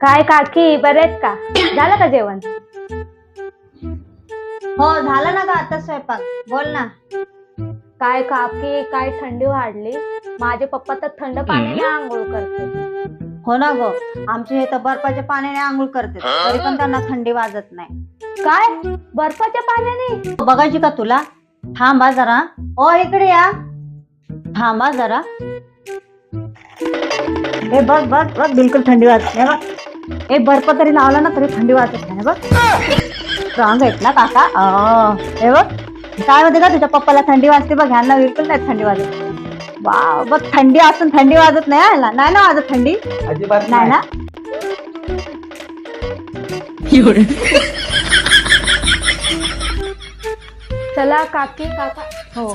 काय काकी बरेत का? झालं का जेवण? हो झालं ना ग आता स्वयंपाक. बोल ना. काय काकी काय थंडी वाढली. माझे पप्पा तर थंड पाण्याने आंघोळ करते. हो ना ग, आमचे हे तर बर्फाच्या पाण्याने आंघोळ करते तरी पण त्यांना थंडी वाजत नाही. काय बर्फाच्या पाण्याने? बघायची का तुला? थांबा जरा. ओ इकडे या. थांबा जरा. हे बघ बघ बघ, बिलकुल थंडी वाजत नाही बघ. हे बर्फ तरी लावला ना तरी थंडी वाजत नाही बघ. स्ट्रॉंग आहेत ना काका. हे बघ काय होते का तुझ्या पप्पाला थंडी वाजते बघ, ह्यांना बिलकुल नाही थंडी वाजत. वा बघ, थंडी असून थंडी वाजत नाही ह्याला. नाही ना वाजत थंडी? अजिबात नाही ना. चला काकी काका. हो